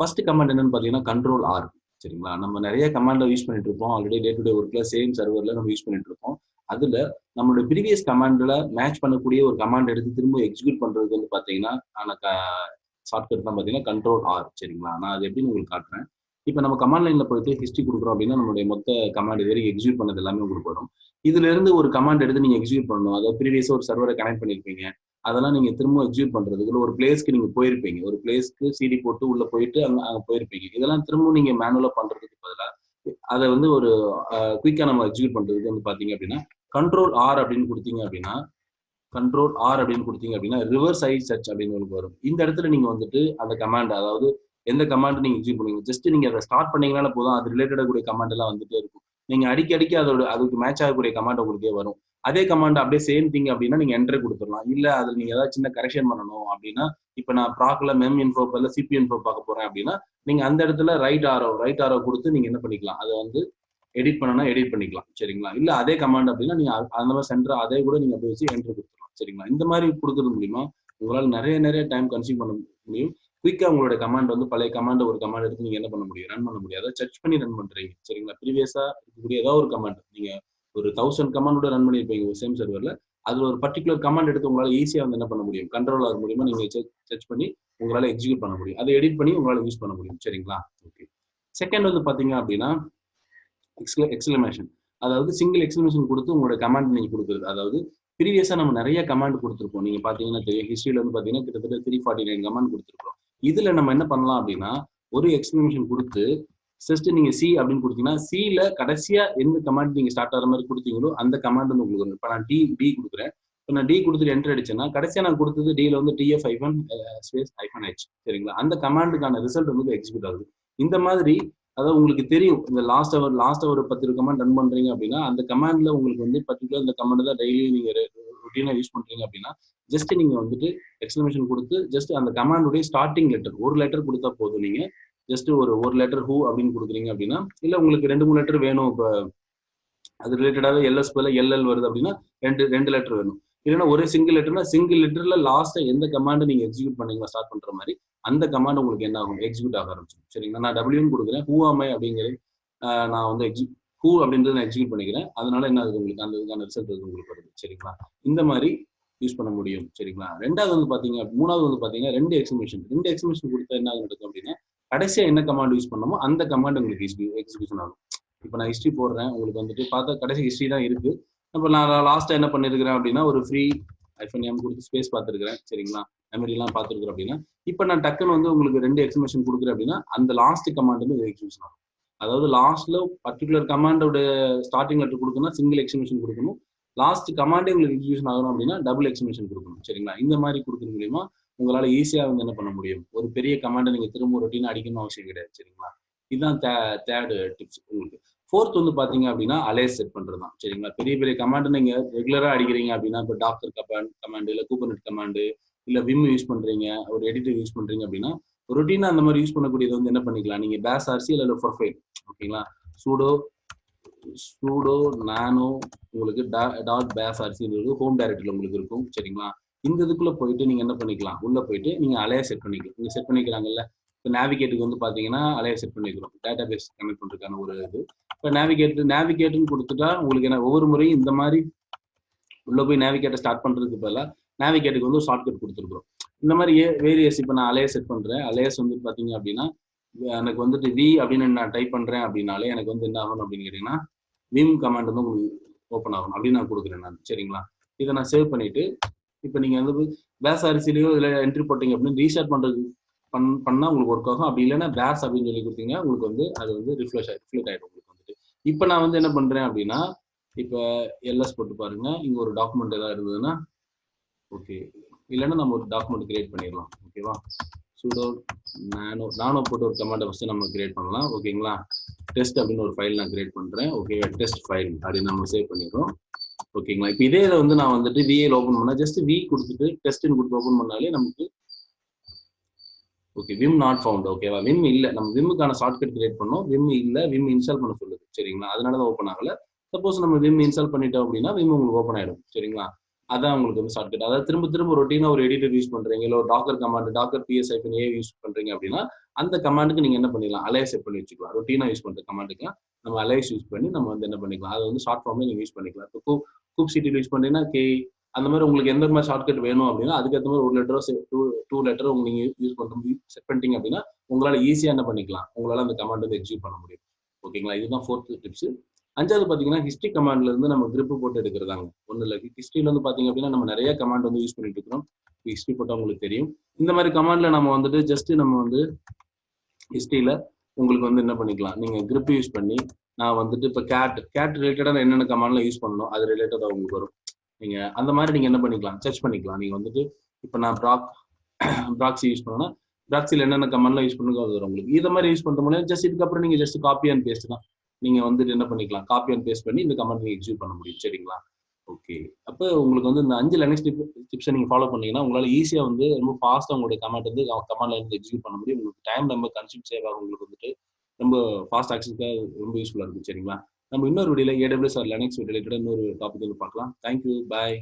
First command என்னன்னு பார்த்தீங்கன்னா control R. சரிங்களா? நம்ம நிறைய கமாண்டை யூஸ் பண்ணிட்டு இருப்போம். ஆல்ரெடி டே டு டே ஒர்க்ல சேம் சர்வர்ல நம்ம யூஸ் பண்ணிட்டு இருக்கோம். அதுல நம்மளோட ப்ரீவியஸ் கமாண்ட்ல மேட்ச் பண்ணக்கூடிய ஒரு கமாண்ட் எடுத்து திரும்ப எக்ஸிக்யூட் பண்றதுக்கு வந்து பார்த்தீங்கன்னா ஷார்ட்கட் தான் பார்த்தீங்கன்னா கண்ட்ரோல் ஆர். சரிங்களா? நான் அது எப்படின்னு உங்களுக்கு காட்டுறேன். இப்போ நம்ம கமாண்ட் லைன்ல போயிட்டு ஹிஸ்ட்ரி கொடுக்குறோம் அப்படின்னா நம்மளுடைய மொத்த கமாண்ட் இது வரைக்கும் எக்ஸிக்யூட் பண்ணது எல்லாமே உங்களுக்கு வரும். இதுல இருந்து ஒரு கமாண்ட் எடுத்து நீங்க எக்ஸிக்யூட் பண்ணணும். அதாவது ப்ரீவியஸா ஒரு சர்வரை கனெக்ட் பண்ணிருப்பீங்க. அதெல்லாம் நீங்க திரும்ப எக்ஸிக்யூட் பண்றதுக்கு ஒரு பிளேஸ்க்கு நீங்க போயிருப்பீங்க. ஒரு பிளேஸ்க்கு சிடி போட்டு உள்ள போயிட்டு அங்க போயிருப்பீங்க. இதெல்லாம் திரும்ப நீங்க மேனுவலா பண்றதுக்கு பதிலா அதை வந்து ஒரு குயிக்கா நம்ம எக்ஸிக்யூட் பண்றதுக்கு வந்து பாத்தீங்க அப்படின்னா கண்ட்ரோல் ஆர் அப்படின்னு கொடுத்தீங்க அப்படின்னா ரிவர்ஸ் ஐ சர்ச் அப்படின்னு உங்களுக்கு வரும். இந்த இடத்துல நீங்க வந்துட்டு அந்த கமாண்ட், அதாவது எந்த கமாண்ட் நீங்க எக்ஸிக்யூட் பண்ணுவீங்க, ஜஸ்ட் நீங்க அதை ஸ்டார்ட் பண்ணீங்கனால போதும், அது ரிலேட்டடா கூடிய கமாண்ட் எல்லாம் வந்துட்டே இருக்கும். நீங்க அடிக்கடிக்கு அதுக்கு மேட்ச் ஆகக்கூடிய கமாண்ட் உங்களுக்கே வரும். அதே கமாண்ட் அப்படியே சேம் திங் அப்படின்னா நீங்க என்டர் கொடுத்துடலாம். இல்ல அதுல நீங்க ஏதாவது சின்ன கரெக்ஷன் பண்ணணும் அப்படின்னா, இப்ப நான் ப்ராக்ல மெம் இன்ஃபோ பதில் சிபி இன்ஃபோ பார்க்க போறேன் அப்படின்னா நீங்க அந்த இடத்துல ரைட் ஆரோ கொடுத்து நீங்க என்ன பண்ணிக்கலாம், அதை வந்து எடிட் பண்ணனா எடிட் பண்ணிக்கலாம். சரிங்களா? இல்ல அதே கமாண்ட் அப்படின்னா நீங்க அந்த மாதிரி சென்டர் அதே கூட நீங்க அப்படியே வச்சு என்டர் கொடுத்துக்கலாம். சரிங்களா? இந்த மாதிரி கொடுக்கறது மூலியமா உங்களால நிறைய டைம் கன்சியூம் பண்ண முடியும். குயிக்கா உங்களோட கமாண்ட் வந்து பழைய கமாண்ட் ஒரு கமாண்ட் எடுத்து நீங்க என்ன பண்ண முடியும், ரன் பண்ண முடியும். அதை சர்ச் பண்ணி ரன் பண்றீங்க. சரிங்களா? ப்ரீவியஸா இருக்கக்கூடிய ஏதாவது ஒரு கமாண்ட் நீங்க ஒரு 1000 கமாண்டோட ரன் பண்ணிருப்பீங்க ஒரு சேம் சர்வர்ல. அதுல ஒரு பர்டிகுலர் கமாண்ட் எடுத்து உங்களால ஈஸியா வந்து என்ன பண்ண முடியும், கண்ட்ரோல் ஆர் மூலியமா நீங்க சர்ச் பண்ணி உங்களால எக்ஸிக்யூட் பண்ண முடியும். அதை எடிட் பண்ணி உங்களால யூஸ் பண்ண முடியும். சரிங்களா? ஓகே. செகண்ட் வந்து பாத்தீங்க அப்படின்னா எக்ஸ்கிளமேஷன். அதாவது சிங்கிள் எக்ஸ்கிளமேஷன் கொடுத்து உங்களோட கமாண்ட் நீங்க கொடுக்குறது. அதாவது ப்ரீவியஸா நம்ம நிறைய கமாண்ட் கொடுத்துருப்போம். நீங்க பாத்தீங்கன்னா தெரியும், ஹிஸ்டரியில வந்து பாத்தீங்கன்னா கிட்டத்தட்ட 349 கமாண்ட் கொடுத்துருக்கோம். இதுல நம்ம என்ன பண்ணலாம் அப்படின்னா ஒரு எக்ஸ்கிளமேஷன் கொடுத்து ஜஸ்ட் நீங்க சி அப்படின்னு கொடுத்தீங்கன்னா சில கடைசியா எந்த கமாண்ட் நீங்க ஸ்டார்ட் ஆகிற மாதிரி கொடுத்தீங்களோ அந்த கமாண்ட் வந்து உங்களுக்கு வரும். இப்போ நான் டி கொடுக்குறேன். இப்போ நான் டி கொடுத்துட்டு என்டர் அடிச்சேன்னா கடைசியா நான் கொடுத்தது டில வந்து டிஎஃப் -h. சரிங்களா? அந்த கமாண்டுக்கான ரிசல்ட் வந்து எக்ஸிக்யூட் ஆகுது. இந்த மாதிரி அதாவது உங்களுக்கு தெரியும், இந்த லாஸ்ட் அவர் 10 கமாண்ட் ரன் பண்றீங்க அப்படின்னா அந்த கமாண்ட்ல உங்களுக்கு வந்து பர்டிகுலர் இந்த கமாண்ட் தான் டெய்லி நீங்க ரொட்டீனா யூஸ் பண்றீங்க அப்படின்னா ஜஸ்ட் நீங்க வந்துட்டு எக்ஸ்கிளமேஷன் கொடுத்து ஜஸ்ட் அந்த கமாண்டுடைய ஸ்டார்டிங் லெட்டர் ஒரு லெட்டர் கொடுத்தா போதும். நீங்க ஜஸ்ட் ஒரு லெட்டர் ஹூ அப்படின்னு கொடுக்குறீங்க அப்படின்னா, இல்ல உங்களுக்கு 2-3 லெட்டர் வேணும், இப்போ அது ரிலேட்டடாவே எல்எஸ் போல எல்எல் வருது அப்படின்னா ரெண்டு லெட்டர் வேணும். இல்லைன்னா ஒரே சிங்கிள் லெட்டர்னா சிங்கிள் லெட்டர்ல லாஸ்டா எந்த கமாண்ட் நீங்க எக்ஸிக்யூட் பண்ணீங்களா ஸ்டார்ட் பண்ற மாதிரி அந்த கமாண்ட் உங்களுக்கு என்ன ஆகும், எக்ஸிக்யூட் ஆக ஆரம்பிச்சிடும். சரிங்களா? நான் டபிள்யூன்னு கொடுக்குறேன், ஹூ ஆமை அப்படிங்கிறது நான் வந்து ஹூ அப்படின்றத நான் எக்ஸிக்யூட் பண்ணிக்கிறேன். அதனால என்ன ஆகுது, உங்களுக்கு அந்த இதுக்கான ரிசல்ட் உங்களுக்கு வருது. சரிங்களா? இந்த மாதிரி யூஸ் பண்ண முடியும். சரிங்களா? மூணாவது வந்து பாத்தீங்கன்னா ரெண்டு எக்ஸ்கிளமேஷன் கொடுத்தா என்ன நடக்கும் அப்படின்னா கடைசியா என்ன கமாண்ட் யூஸ் பண்ணமோ அந்த கமாண்ட் உங்களுக்கு எக்ஸிக்யூஷன் ஆகும். இப்போ நான் ஹிஸ்ட்ரி போடுறேன், உங்களுக்கு வந்துட்டு பார்த்தா கடைசி ஹிஸ்ட்ரி தான் இருக்கு. இப்போ நான் லாஸ்டா என்ன பண்ணிருக்கிறேன் அப்படின்னா ஒரு ஃப்ரீ -m கொடுத்து ஸ்பேஸ் பார்த்துருக்கிறேன். சரிங்களா? மெமரி எல்லாம் பார்த்துருக்கிறேன் அப்படின்னா இப்போ நான் டக்குன்னு வந்து உங்களுக்கு 2 எக்ஸ்கிளமேஷன் கொடுக்குறேன் அப்படின்னா அந்த லாஸ்ட் கமாண்ட் வந்து எக்ஸிக்யூஷன் ஆகும். அதாவது லாஸ்ட்ல பர்டிகுலர் கமாண்டோட ஸ்டார்டிங் லெட்டர் கொடுக்கணும்னா சிங்கிள் எக்ஸ்கிளமேஷன் கொடுக்கணும். லாஸ்ட் கமாண்டே உங்களுக்கு எக்ஸிக்யூஷன் ஆகணும் அப்படின்னா டபுள் எக்ஸ்கிளமேஷன் கொடுக்கணும். சரிங்களா? இந்த மாதிரி கொடுக்கறது மூலியமா உங்களால ஈஸியா வந்து என்ன பண்ண முடியும், ஒரு பெரிய கமாண்டை நீங்க திரும்ப ரொட்டீனா அடிக்கணும் அவசியம் கிடையாது. சரிங்களா? இதுதான் தேர்ட் டிப்ஸ் உங்களுக்கு. ஃபோர்த் வந்து பாத்தீங்க அப்படின்னா அலையஸ் செட் பண்றதுதான். சரிங்களா? பெரிய கமாண்ட் நீங்க ரெகுலரா அடிக்கிறீங்க அப்படின்னா இப்போ டாக்டர் கமாண்ட் இல்ல கூபர்நெட் கமாண்ட் இல்ல விம் யூஸ் பண்றீங்க, ஒரு எடிட்டர் யூஸ் பண்றீங்க அப்படின்னா ரொட்டீனா அந்த மாதிரி யூஸ் பண்ணக்கூடியது வந்து என்ன பண்ணிக்கலாம், நீங்க பேஸ் ஆர்சி இல்ல ப்ரொஃபைல், ஓகேங்களா, சூடோ நானோ உங்களுக்கு டாட் பேஸ் ஆர்சி ஹோம் டைரக்டரியில் உங்களுக்கு இருக்கும். சரிங்களா? இந்த இதுக்குள்ள போயிட்டு நீங்க என்ன பண்ணிக்கலாம், உள்ள போயிட்டு நீங்க அலைய செட் பண்ணிக்கலாம். நீங்க செட் பண்ணிக்கிறாங்கல்ல, இப்போ நேவிகேட்டுக்கு வந்து பாத்தீங்கன்னா அலைய செட் பண்ணிக்கிறோம், டேட்டா பேஸ் கனெக்ட் பண்றதுக்கான ஒரு இது. இப்போ நேவிகேட்டுன்னு கொடுத்துட்டா உங்களுக்கு என்ன ஒவ்வொரு முறையும் இந்த மாதிரி உள்ள போய் நேவிகேட்டை ஸ்டார்ட் பண்றதுக்கு பதிலாக நேவிகேட்டுக்கு வந்து ஒரு ஷார்ட்கட் கொடுத்துருக்குறோம். இந்த மாதிரி வேரியஸ் இப்போ நான் அலைய செட் பண்றேன். அலையஸ் வந்து பாத்தீங்க அப்படின்னா எனக்கு வந்துட்டு வி அப்படின்னு நான் டைப் பண்றேன் அப்படின்னாலே எனக்கு வந்து என்ன ஆகணும் அப்படின்னு கேட்டீங்கன்னா விம் கமாண்ட் வந்து உங்களுக்கு ஓப்பன் ஆகணும் அப்படின்னு நான் கொடுக்குறேன் நான். சரிங்களா? இதை நான் சேவ் பண்ணிட்டு இப்போ நீங்க வந்து பேஸ் அரிசிலையோ இதுல என்ட்ரி போட்டீங்க அப்படின்னு ரீஸ்டார்ட் பண்றது பண்ணா உங்களுக்கு ஒர்க் ஆகும். அப்படி இல்லைன்னா பேஸ் அப்படின்னு சொல்லி கொடுத்தீங்க உங்களுக்கு வந்து அது வந்து ரிஃப்ளெக்ட் ஆயிடும் உங்களுக்கு வந்துட்டு. இப்போ நான் வந்து என்ன பண்றேன் அப்படின்னா இப்போ எல்எஸ் போட்டு பாருங்க, இங்க ஒரு டாக்குமெண்ட் ஏதாவது இருந்ததுன்னா ஓகே, இல்லைன்னா நம்ம ஒரு டாக்குமெண்ட் கிரியேட் பண்ணிடலாம். ஓகேவா? சூடோ நானோ போட்டு ஒரு கமாண்டை ஃபர்ஸ்ட் நம்ம கிரியேட் பண்ணலாம். ஓகேங்களா? டெஸ்ட் அப்படின்னு ஒரு ஃபைல் நான் கிரியேட் பண்றேன். ஓகே, டெஸ்ட் ஃபைல் அப்படின்னு நம்ம சேவ் பண்ணிடுறோம். ஓகேங்களா? இப்போ இதே வந்து நான் வந்துட்டு விஏல ஓப்பன் பண்ணா ஜஸ்ட் வி கொடுத்துட்டு டெஸ்ட்னு கொடுத்து ஓப்பன் பண்ணாலே நமக்கு ஓகே விம் நாட் ஃபவுண்ட். ஓகேவா? விம் இல்லை, நம்ம விம்முக்கான ஷார்ட்கட் கிரியேட் பண்ணோம், விம் இல்லை, விம் இன்ஸ்டால் பண்ண சொல்லுது. சரிங்களா? அதனாலதான் ஓப்பன் ஆகல. சப்போஸ் நம்ம விம் இன்ஸ்டால் பண்ணிட்டோம் அப்படின்னா விம் உங்களுக்கு ஓப்பன் ஆயிடும். சரிங்களா? அதான் உங்களுக்கு வந்து ஷார்ட்கட். அதாவது திரும்ப ரொட்டீனா ஒரு எடிட்டர் யூஸ் பண்றீங்க, இல்லை ஒரு Docker command Docker PS-a use பண்றீங்க அப்படின்னா அந்த கமாண்டுக்கு நீங்க என்ன பண்ணிக்கலாம், அலையஸ் செட் பண்ணி வச்சுக்கலாம். ரொட்டீனா யூஸ் பண்ற கமாண்டுக்கு நம்ம அலையஸ் யூஸ் பண்ணி நம்ம வந்து என்ன பண்ணிக்கலாம், அதை வந்து ஷார்ட் ஃபார்ம்ல நீங்க யூஸ் பண்ணிக்கலாம். இப்போ கூப் சிடியில் யூஸ் பண்றீங்கன்னா அந்த மாதிரி உங்களுக்கு எந்த மாதிரி ஷார்ட்கட் வேணும் அப்படின்னா அதுக்கேற்ற மாதிரி ஒரு லெட்டரோ டூ லெட்டரோ நீங்க யூஸ் பண்ற செட் பண்ணிட்டீங்க அப்படின்னா உங்களால ஈஸியா என்ன பண்ணிக்கலாம், உங்களால அந்த கமாண்ட் வந்து எக்ஸிக்யூட் பண்ண முடியும். ஓகேங்களா, இதுதான் 4th டிப்ஸ். 5வது பாத்தீங்கன்னா ஹிஸ்டரி கமாண்ட்ல இருந்து நம்ம கிரிப் போட்டு எடுக்கிறதாங்க. ஒண்ணு இல்ல, ஹிஸ்டரியில வந்து பாத்தீங்க அப்படின்னா நம்ம நிறைய கமாண்ட் வந்து யூஸ் பண்ணிட்டு இருக்கிறோம். ஹிஸ்டரி போட்டா உங்களுக்கு தெரியும். இந்த மாதிரி கமாண்ட்ல நம்ம வந்துட்டு ஜஸ்ட் நம்ம வந்து ஹிஸ்டரியில உங்களுக்கு வந்து என்ன பண்ணிக்கலாம், நீங்க கிரிப் யூஸ் பண்ணி நான் வந்துட்டு இப்போ கேட் ரிலேட்டடா என்னென்ன கமாண்ட்லாம் யூஸ் பண்ணணும் அது ரிலேட்டடா உங்களுக்கு வரும். நீங்க அந்த மாதிரி நீங்க என்ன பண்ணிக்கலாம், சர்ச் பண்ணிக்கலாம். நீங்க வந்துட்டு இப்போ நான் ப்ராக்ஸி யூஸ் பண்ணா ப்ராக்ஸில என்னென்ன கமாண்ட்லாம் யூஸ் பண்ணுங்க அது வரும் உங்களுக்கு. இதை மாதிரி யூஸ் பண்ற முடியாது. ஜஸ்ட் இதுக்கப்புறம் நீங்க ஜஸ்ட் காப்பி அண்ட் பேஸ்ட் தான். நீங்க வந்துட்டு என்ன பண்ணிக்கலாம், காப்பி அண்ட் பேஸ்ட் பண்ணி இந்த கமாண்ட் நீங்க எக்ஸிக்யூட் பண்ண முடியும். சரிங்களா, ஓகே. அப்போ உங்களுக்கு வந்து இந்த 5 லினக்ஸ் டிப்ஸை நீங்க ஃபாலோ பண்ணீங்கன்னா உங்களால ஈஸியா வந்து ரொம்ப ஃபாஸ்டா உங்களுடைய கமாண்ட் வந்து கமாண்ட்ல இருந்து எக்ஸிக்யூட் பண்ண முடியும். உங்களுக்கு டைம் ரொம்ப கன்சியூம் சேவ் ஆகும். உங்களுக்கு வந்துட்டு ரொம்ப ஃபாஸ்ட் ஆக்சஸ்க்காக ரொம்ப யூஸ்ஃபுல்லா இருக்கும். சரிங்களா, நம்ம இன்னொரு வீடியோல AWS ஆர் லினக்ஸ் ரிலேட்டடா இன்னொரு டாபிக் வந்து பார்க்கலாம். தேங்க்யூ, பாய்.